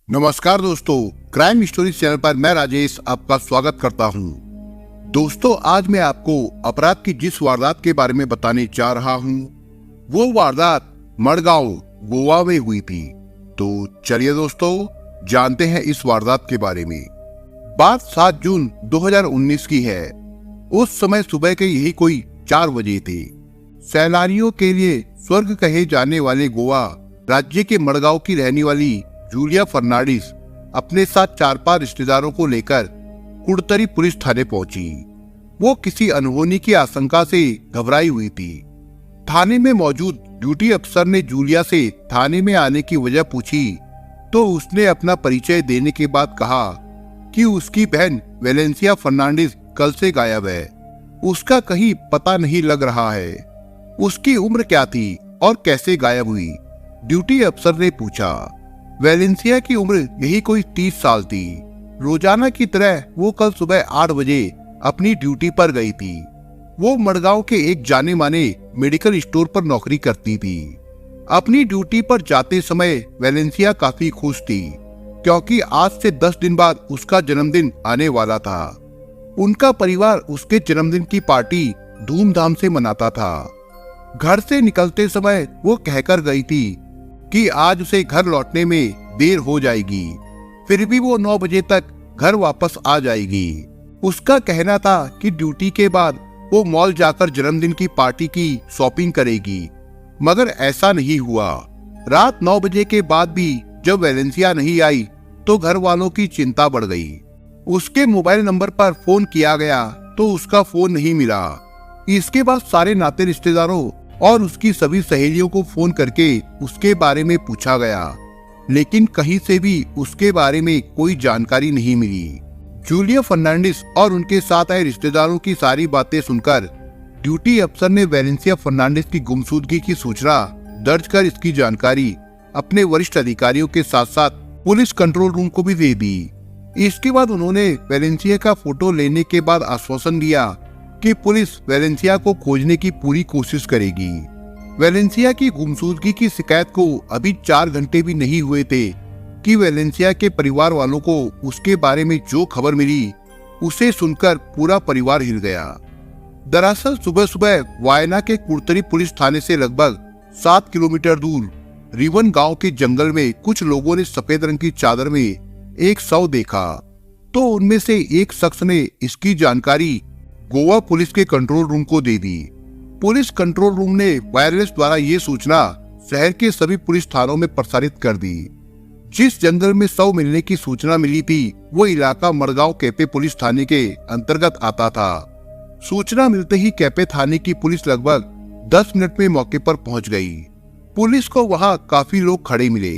नमस्कार दोस्तों, crime story channel पर मैं राजेश आपका स्वागत करता हूं। दोस्तों, आज मैं आपको अपराध की जिस वारदात के बारे में बताने जा रहा हूं, वो वारदात मडगांव गोवा में हुई थी। तो चलिए दोस्तों, जानते हैं इस वारदात के बारे में। बात 7 जून 2019 की है। उस समय सुबह के यही कोई 4 बजे थे। सैलानियों के लिए स्वर्ग कहे जाने वाले गोवा राज्य के मडगांव की रहने वाली जूलिया फर्नांडिस अपने साथ 4-5 रिश्तेदारों को लेकर कुड़तरी पुलिस थाने पहुंची। वो किसी अनहोनी की आशंका से घबराई हुई थी। थाने में मौजूद ड्यूटी अफसर ने जूलिया से थाने में आने की वजह पूछी तो उसने अपना परिचय देने के बाद कहा कि उसकी बहन वेलेंसिया फर्नांडिस कल से गायब है। उसका कहीं पता नहीं लग रहा है। उसकी उम्र क्या थी और कैसे गायब हुई? ड्यूटी अफसर ने पूछा। वेलेंसिया की उम्र यही कोई 30 साल थी। रोजाना की तरह वो कल सुबह 8 बजे अपनी ड्यूटी पर गई थी। वो मडगांव के एक जाने माने मेडिकल स्टोर पर नौकरी करती थी। अपनी ड्यूटी पर जाते समय वेलेंसिया काफी खुश थी, क्योंकि आज से 10 दिन बाद उसका जन्मदिन आने वाला था। उनका परिवार उसके जन्मदिन की पार्टी धूमधाम से मनाता था। घर से निकलते समय वो कहकर गई थी कि आज उसे घर लौटने में देर हो जाएगी, फिर भी वो 9 बजे तक घर वापस आ जाएगी। उसका कहना था कि ड्यूटी के बाद वो मॉल जाकर जन्मदिन की पार्टी की शॉपिंग करेगी, मगर ऐसा नहीं हुआ। रात 9 बजे के बाद भी जब वेलेंसिया नहीं आई तो घर वालों की चिंता बढ़ गई। उसके मोबाइल नंबर पर फोन किया गया तो उसका फोन नहीं मिला। इसके बाद सारे नाते रिश्तेदारों और उसकी सभी सहेलियों को फोन करके उसके बारे में पूछा गया, लेकिन कहीं से भी उसके बारे में कोई जानकारी नहीं मिली। जूलिया फर्नांडिस और उनके साथ आए रिश्तेदारों की सारी बातें सुनकर ड्यूटी अफसर ने वेलेंसिया फर्नांडिस की गुमशुदगी की सूचना दर्ज कर इसकी जानकारी अपने वरिष्ठ अधिकारियों के साथ साथ पुलिस कंट्रोल रूम को भी दे दी। इसके बाद उन्होंने वेलेंसिया का फोटो लेने के बाद आश्वासन दिया कि पुलिस वेलेंसिया को खोजने की पूरी कोशिश करेगी। वेलेंसिया की गुमशुदगी की शिकायत को अभी 4 घंटे भी नहीं हुए थे कि वेलेंसिया के परिवार वालों को उसके बारे में जो खबर मिली उसे सुनकर पूरा परिवार हिल गया। दरअसल सुबह सुबह वायना के कुड़तरी पुलिस थाने से लगभग 7 किलोमीटर दूर रिवन गांव के जंगल में कुछ लोगों ने सफेद रंग की चादर में एक शव देखा। तो उनमें से एक शख्स ने इसकी जानकारी गोवा पुलिस के कंट्रोल रूम को दे दी। पुलिस कंट्रोल रूम ने वायरलेस द्वारा ये सूचना शहर के सभी पुलिस थानों में प्रसारित कर दी। जिस जंगल में शव मिलने की सूचना मिली थी वो इलाका मडगांव कैपे पुलिस थाने के अंतर्गत आता था। सूचना मिलते ही कैपे थाने की पुलिस लगभग 10 मिनट में मौके पर पहुंच गई। पुलिस को वहां काफी लोग खड़े मिले।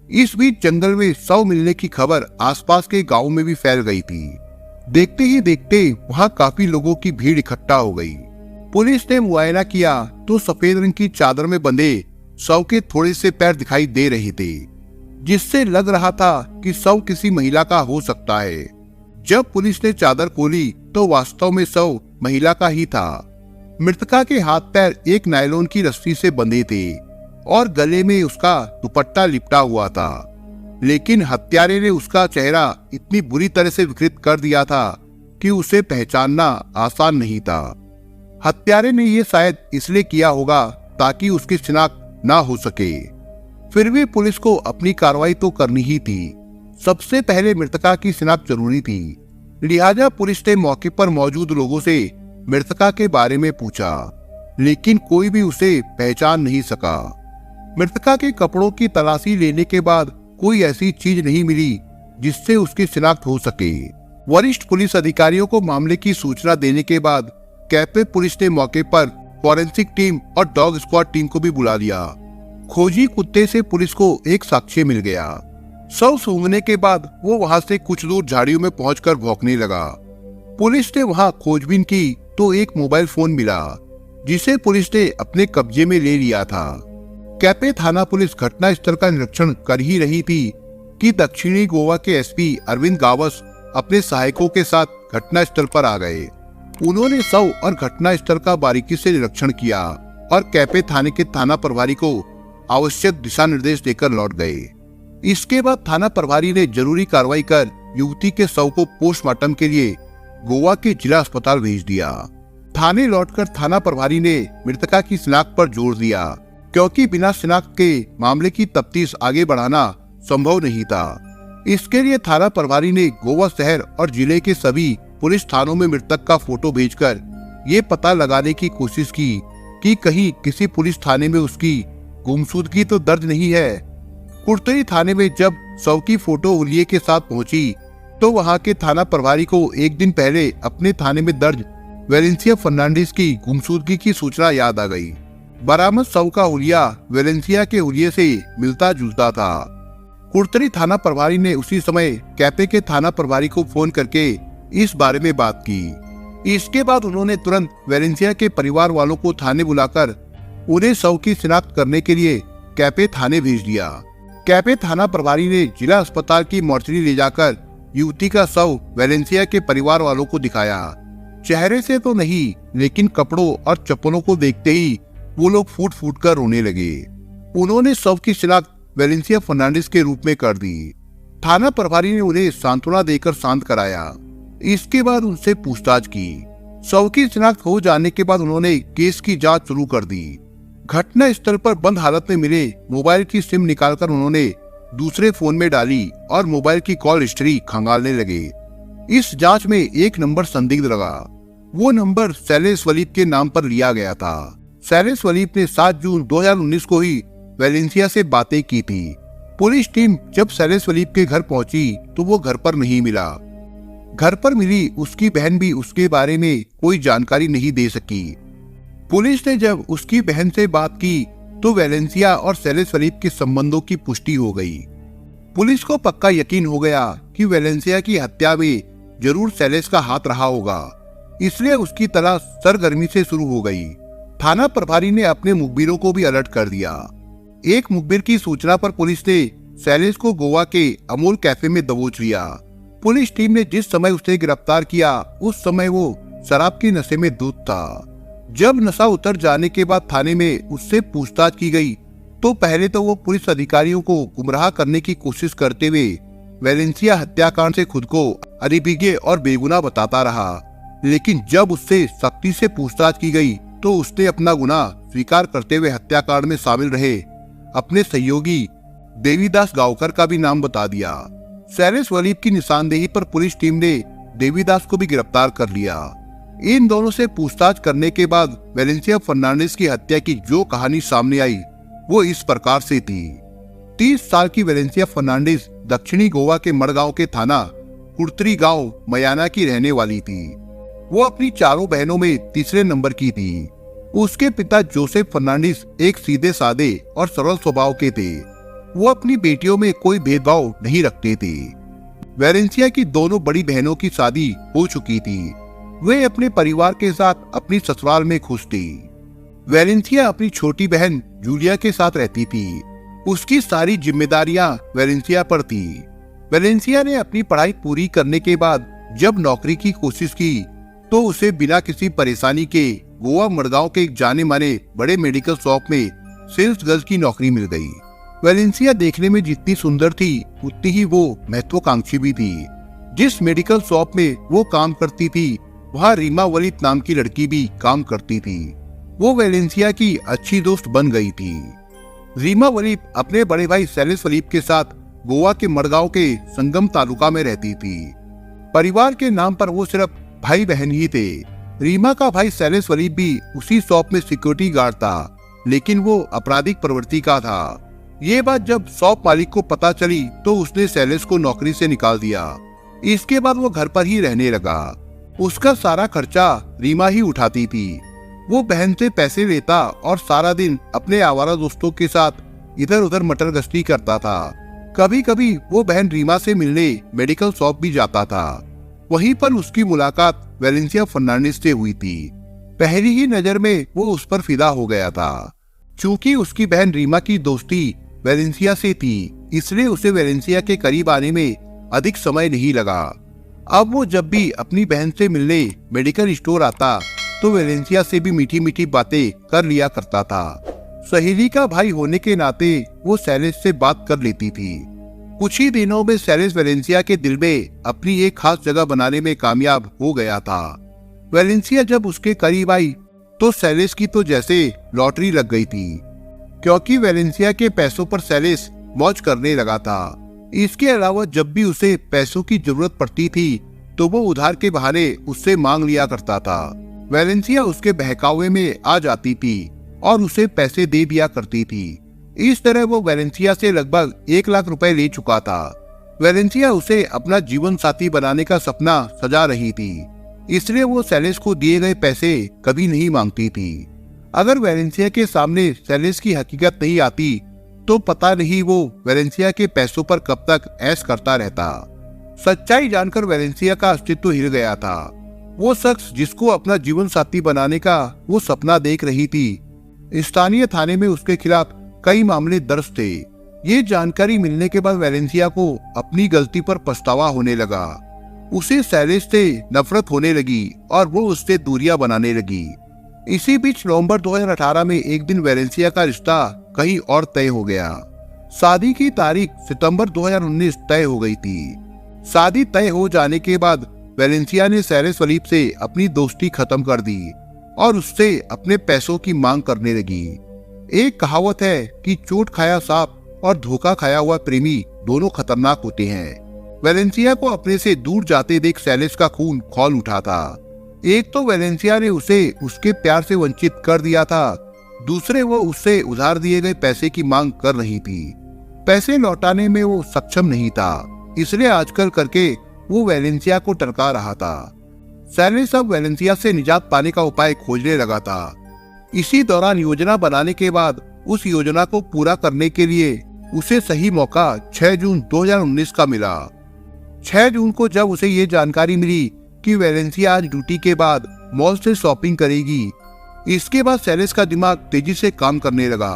इस बीच जंगल में शव मिलने की खबर आसपास के गाँव में भी फैल गई थी। देखते ही देखते वहां काफी लोगों की भीड़ इकट्ठा हो गई। पुलिस ने मुआयना किया तो सफेद रंग की चादर में बंधे शव के थोड़े से पैर दिखाई दे रहे थे, जिससे लग रहा था कि शव किसी महिला का हो सकता है। जब पुलिस ने चादर खोली तो वास्तव में शव महिला का ही था। मृतका के हाथ पैर एक नायलॉन की रस्सी से बंधे थे और गले में उसका दुपट्टा लिपटा हुआ था, लेकिन हत्यारे ने उसका चेहरा इतनी बुरी तरह से विकृत कर दिया था कि उसे पहचानना आसान नहीं था। हत्यारे ने यह शायद इसलिए किया होगा ताकि उसकी शिनाख्त ना हो सके। फिर भी पुलिस को अपनी कार्रवाई तो करनी ही थी। सबसे पहले मृतका की शिनाख्त जरूरी थी, लिहाजा पुलिस ने मौके पर मौजूद लोगों से मृतका के बारे में पूछा, लेकिन कोई भी उसे पहचान नहीं सका। मृतका के कपड़ों की तलाशी लेने के बाद कोई ऐसी चीज नहीं मिली जिससे उसकी शिनाख्त हो सके। वरिष्ठ पुलिस अधिकारियों को मामले की सूचना देने के बाद कैपे पुलिस ने मौके पर फॉरेंसिक टीम और डॉग स्क्वाड टीम को भी बुला लिया। खोजी कुत्ते से पुलिस को एक साक्ष्य मिल गया। शव सूंघने के बाद वो वहां से कुछ दूर झाड़ियों में पहुंचकर भौंकने लगा। पुलिस ने वहां खोजबीन की तो एक मोबाइल फोन मिला, जिसे पुलिस ने अपने कब्जे में ले लिया था। कैपे थाना पुलिस घटना स्थल का निरीक्षण कर ही रही थी कि दक्षिणी गोवा के एसपी अरविंद गावस अपने सहायकों के साथ घटना स्थल पर आ गए। उन्होंने शव और घटना स्थल का बारीकी से निरीक्षण किया और कैपे थाने के थाना प्रभारी को आवश्यक दिशा निर्देश देकर लौट गए। इसके बाद थाना प्रभारी ने जरूरी कार्रवाई कर युवती के शव को पोस्टमार्टम के लिए गोवा के जिला अस्पताल भेज दिया। थाने लौटकर थाना प्रभारी ने मृतका की शिनाख्त पर जोर दिया, क्योंकि बिना शिनाख्त के मामले की तफ्तीश आगे बढ़ाना संभव नहीं था। इसके लिए थाना प्रभारी ने गोवा शहर और जिले के सभी पुलिस थानों में मृतक का फोटो भेजकर ये पता लगाने की कोशिश की कि कहीं किसी पुलिस थाने में उसकी गुमशुदगी तो दर्ज नहीं है। कुर्तरी थाने में जब शव की फोटो हुलिये के साथ पहुंची तो वहां के थाना प्रभारी को एक दिन पहले अपने थाने में दर्ज वेलेंसिया फर्नांडिस की गुमशुदगी की सूचना याद आ गई। बरामद शव का हुलिया वेलेंसिया के हुलिये से मिलता जुलता था। कुर्तरी थाना प्रभारी ने उसी समय कैपे के थाना प्रभारी को फोन करके इस बारे में बात की। इसके बाद उन्होंने तुरंत वेलेंसिया के परिवार वालों को थाने बुलाकर उन्हें शव की शिनाख्त करने के लिए कैपे थाने भेज दिया। कैपे थाना प्रभारी ने जिला अस्पताल की मोर्चरी ले जाकर युवती का शव वेलेंसिया के परिवार वालों को दिखाया। चेहरे से तो नहीं, लेकिन कपड़ों और चप्पलों को देखते ही वो लोग फूट फूट कर रोने लगे। उन्होंने शव की शिनाख्त वेलेंसिया फर्नांडिस के रूप में कर दी। थाना प्रभारी ने उन्हें सांत्वना देकर शांत कराया। इसके बाद उनसे पूछताछ की। शव की शिनाख्त हो जाने के बाद उन्होंने केस की जांच शुरू कर दी। घटना स्थल पर बंद हालत में मिले मोबाइल की सिम निकालकर उन्होंने दूसरे फोन में डाली और मोबाइल की कॉल हिस्ट्री खंगालने लगे। इस जांच में एक नंबर संदिग्ध लगा। वो नंबर शैलेश वलीद के नाम पर लिया गया था। शैलेश वलीद ने 7 जून 2019 को ही वेलेंसिया से बातें की थी। पुलिस टीम जब शैलेश वलीद के घर पहुंची तो वो घर पर नहीं मिला। घर पर मिली उसकी बहन भी उसके बारे में कोई जानकारी नहीं दे सकी। पुलिस ने जब उसकी बहन से बात की तो वेलेंसिया और शैलेश वलीद के संबंधों की पुष्टि हो गई। पुलिस को पक्का यकीन हो गया कि वेलेंसिया की हत्या में जरूर शैलेश का हाथ रहा होगा, इसलिए उसकी तलाश सरगर्मी से शुरू हो गई। थाना प्रभारी ने अपने मुखबिरों को भी अलर्ट कर दिया। एक मुखबिर की सूचना पर पुलिस ने शैलेश को गोवा के अमूल कैफे में दबोच लिया। पुलिस टीम ने जिस समय उसे गिरफ्तार किया उस समय वो शराब के नशे में धुत था। जब नशा उतर जाने के बाद थाने में उससे पूछताछ की गई तो पहले तो वो पुलिस अधिकारियों को गुमराह करने की कोशिश करते हुए वेलेंसिया हत्याकांड से खुद को अनिभिज्ञ और बेगुनाह बताता रहा, लेकिन जब उससे सख्ती से पूछताछ की गई तो उसने अपना गुनाह स्वीकार करते हुए हत्याकांड में शामिल रहे अपने सहयोगी देवीदास गांवकर का भी नाम बता दिया। शैलेश वलीद की निशानदेही पर पुलिस टीम ने देवीदास को भी गिरफ्तार कर लिया। इन दोनों से पूछताछ करने के बाद वेलेंसिया फर्नांडिस की हत्या की जो कहानी सामने आई वो इस प्रकार से थी। 30 साल की वेलेंसिया फर्नांडिस दक्षिणी गोवा के मड़गांव के थाना कुर्तरी गांव मयाना की रहने वाली थी। वो अपनी चारों बहनों में तीसरे नंबर की थी। उसके पिता जोसेफ फर्नांडिस एक सीधे सादे और सरल स्वभाव के थे। वो अपनी बेटियों में कोई भेदभाव नहीं रखते थे। वेलेंसिया की दोनों बड़ी बहनों की शादी हो चुकी थी। वे अपने परिवार के साथ अपनी ससुराल में खुश थी। वेलेंसिया अपनी छोटी बहन जूलिया के साथ रहती थी। उसकी सारी जिम्मेदारियां वेलेंसिया पर थी। वेलेंसिया ने अपनी पढ़ाई पूरी करने के बाद जब नौकरी की कोशिश की तो उसे बिना किसी परेशानी के गोवा मड़गांव के एक जाने माने बड़े मेडिकल शॉप में सेल्स गर्ल की नौकरी मिल गई। वेलेंसिया देखने में जितनी सुंदर थी उतनी ही वो महत्वाकांक्षी भी थी। जिस मेडिकल शॉप में वो काम करती थी वहाँ रीमा वलीद नाम की लड़की भी काम करती थी। वो वेलेंसिया की अच्छी दोस्त बन गई थी। रीमा वलीद अपने बड़े भाई शैलेश वलीद के साथ गोवा के मड़गांव के संगम तालुका में रहती थी। परिवार के नाम पर वो सिर्फ भाई बहन ही थे। रीमा का भाई शैलेश वलीद भी उसी शॉप में सिक्योरिटी गार्ड था, लेकिन वो आपराधिक प्रवृत्ति का था। ये बात जब शॉप मालिक को पता चली तो उसने शैलेश को नौकरी से निकाल दिया। इसके बाद वो घर पर ही रहने लगा। उसका सारा खर्चा रीमा ही उठाती थी। वो बहन से पैसे लेता और सारा दिन अपने आवारा दोस्तों के साथ इधर उधर मटर गश्ती करता था। कभी कभी वो बहन रीमा से मिलने मेडिकल शॉप भी जाता था। वहीं पर उसकी मुलाकात वेलेंसिया फर्नांडिस से हुई थी। पहली ही नजर में वो उस पर फिदा हो गया था। चूंकि उसकी बहन रीमा की दोस्ती वेलेंसिया से थी, इसलिए उसे वेलेंसिया के करीब आने में अधिक समय नहीं लगा। अब वो जब भी अपनी बहन से मिलने मेडिकल स्टोर आता तो वेलेंसिया से भी मीठी मीठी बातें कर लिया करता था। सहेली का भाई होने के नाते वो शैलेश से बात कर लेती थी। कुछ ही दिनों में सैलिस वेलेंसिया के दिल में अपनी एक खास जगह बनाने में कामयाब हो गया था। वेलेंसिया जब उसके करीब आई तो सैलिस की तो जैसे लॉटरी लग गई थी, क्योंकि वेलेंसिया के पैसों पर सैलिस मौज करने लगा था। इसके अलावा जब भी उसे पैसों की जरूरत पड़ती थी तो वो उधार के बहाने उससे मांग लिया करता था। वेलेंसिया उसके बहकावे में आ जाती थी और उसे पैसे दे दिया करती थी। इस तरह वो वेलेंसिया से लगभग 1 लाख रुपए ले चुका था। वेलेंसिया उसे अपना जीवन साथी बनाने का सपना सजा रही थी, इसलिए वो सैलिस को दिए गए पैसे कभी नहीं मांगती थी। अगर वेलेंसिया के सामने सैलिस की हकीकत नहीं आती तो पता नहीं वो वेलेंसिया के पैसों पर कब तक ऐश करता रहता। सच्चाई जानकर वेलेंसिया का अस्तित्व हिल गया था। वो शख्स जिसको अपना जीवन साथी बनाने का वो सपना देख रही थी, स्थानीय थाने में उसके खिलाफ कई मामले दर्ज थे। ये जानकारी मिलने के बाद वेलेंसिया को अपनी गलती पर पछतावा होने लगा। उसे सैलिस से नफरत होने लगी और वो उससे दूरियां बनाने लगी। इसी बीच नवंबर 2018 में एक दिन वेलेंसिया का रिश्ता कहीं और तय हो गया। शादी की तारीख सितंबर 2019 तय हो गई थी। शादी तय हो जाने के बाद वेलेंसिया ने सैलिस वलीप से अपनी दोस्ती खत्म कर दी और उससे अपने पैसों की मांग करने लगी। एक कहावत है कि चोट खाया सांप और धोखा खाया हुआ प्रेमी दोनों खतरनाक होते हैं। वेलेंसिया को अपने से दूर जाते देख सैलिस का खून खौल उठा था। एक तो वेलेंसिया ने उसे उसके प्यार से वंचित कर दिया था, दूसरे वो उससे उधार दिए गए पैसे की मांग कर रही थी। पैसे लौटाने में वो सक्षम नहीं था, इसलिए आजकल करके वो वेलेंसिया को टरका रहा था। सैलिस अब वेलेंसिया से निजात पाने का उपाय खोजने लगा था। इसी दौरान योजना बनाने के बाद उस योजना को पूरा करने के लिए उसे सही मौका 6 जून 2019 का मिला। 6 जून को जब उसे ये जानकारी मिली कि वेलेंसिया आज ड्यूटी के बाद मॉल से शॉपिंग करेगी, इसके बाद सैलिस का दिमाग तेजी से काम करने लगा।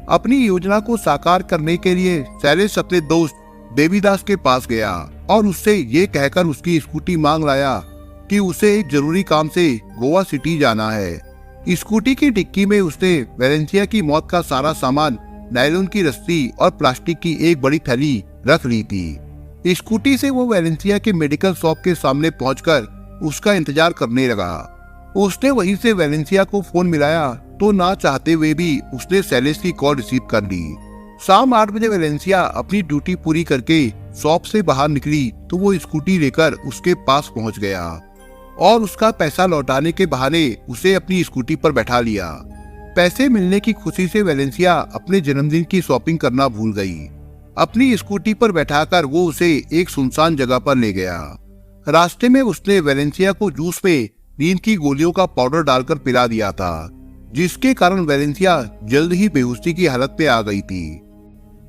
अपनी योजना को साकार करने के लिए सैलिस अपने दोस्त देवीदास के पास गया और उससे ये कहकर उसकी स्कूटी मांग लाया कि उसे एक जरूरी काम से गोवा सिटी जाना है। स्कूटी की डिक्की में उसने वेलेंसिया की मौत का सारा सामान, नायलॉन की रस्सी और प्लास्टिक की एक बड़ी थैली रख ली थी। स्कूटी से वो वेलेंसिया के मेडिकल शॉप के सामने पहुंचकर उसका इंतजार करने लगा। उसने वहीं से वेलेंसिया को फोन मिलाया तो ना चाहते हुए भी उसने सैलिस की कॉल रिसीव कर ली। शाम 8 बजे वेलेंसिया अपनी ड्यूटी पूरी करके शॉप से बाहर निकली तो वो स्कूटी लेकर उसके पास पहुंच गया और उसका पैसा लौटाने के बहाने उसे अपनी स्कूटी पर बैठा लिया। पैसे मिलने की खुशी से वेलेंसिया अपने जन्मदिन की शॉपिंग करना भूल गई। अपनी स्कूटी पर बैठाकर वो उसे एक सुनसान जगह पर ले गया। रास्ते में उसने वेलेंसिया को जूस में नींद की गोलियों का पाउडर डालकर पिला दिया था, जिसके कारण वेलेंसिया जल्द ही बेहोशी की हालत में आ गई थी।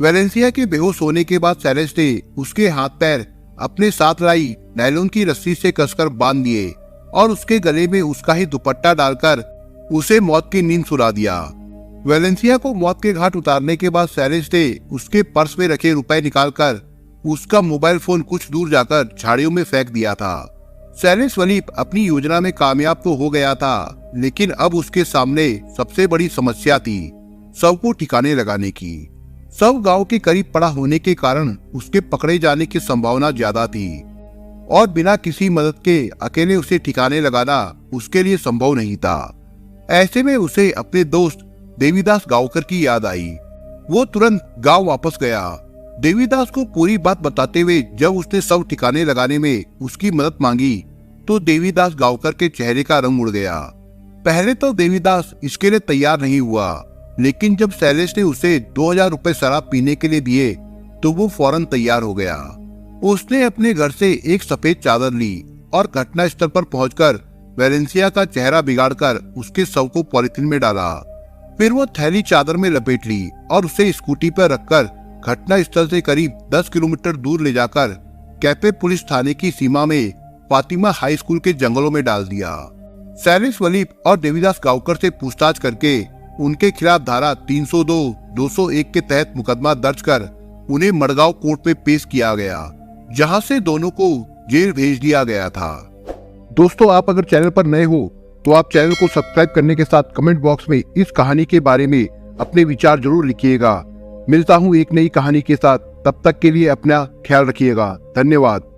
वेलेंसिया के बेहोश होने के बाद सैलिस ने उसके हाथ पैर अपने साथ लाई नायलॉन की रस्सी से कसकर बांध दिए और उसके गले में उसका ही दुपट्टा डालकर उसे मौत की नींद सुला दिया। वेलेंसिया को मौत के घाट उतारने के बाद सैलिस ने उसके पर्स में रखे रुपए निकालकर उसका मोबाइल फोन कुछ दूर जाकर झाड़ियों में फेंक दिया था। सैलिस वलीप अपनी योजना में कामयाब तो हो गया था, लेकिन अब उसके सामने सबसे बड़ी समस्या थी शव को ठिकाने लगाने की। शव गांव के करीब पड़ा होने के कारण उसके पकड़े जाने की संभावना ज्यादा थी और बिना किसी मदद के अकेले उसे ठिकाने लगाना उसके लिए संभव नहीं था। ऐसे में उसे अपने दोस्त देवीदास गांवकर की याद आई। वो तुरंत गांव वापस गया। देवीदास को पूरी बात बताते हुए जब उसने शव ठिकाने लगाने में उसकी मदद मांगी तो देवीदास गांवकर के चेहरे का रंग उड़ गया। पहले तो देवीदास इसके लिए तैयार नहीं हुआ, लेकिन जब सैलिस ने उसे 2000 रुपए शराब पीने के लिए दिए तो वो फौरन तैयार हो गया। उसने अपने घर से एक सफेद चादर ली और घटना स्थल पर पहुंचकर वेलेंसिया का चेहरा बिगाड़कर उसके शव को पॉलिथीन में डाला। फिर वो थैली चादर में लपेट ली और उसे स्कूटी पर रखकर घटना स्थल से करीब 10 किलोमीटर दूर ले जाकर कैफे पुलिस थाने की सीमा में फातिमा हाई स्कूल के जंगलों में डाल दिया। सैलिस वलीप और देवीदास गांवकर से पूछताछ करके उनके खिलाफ धारा 302, 201 के तहत मुकदमा दर्ज कर उन्हें मड़गांव कोर्ट में पेश किया गया, जहां से दोनों को जेल भेज दिया गया था। दोस्तों, आप अगर चैनल पर नए हो तो आप चैनल को सब्सक्राइब करने के साथ कमेंट बॉक्स में इस कहानी के बारे में अपने विचार जरूर लिखिएगा। मिलता हूं एक नई कहानी के साथ, तब तक के लिए अपना ख्याल रखिएगा। धन्यवाद।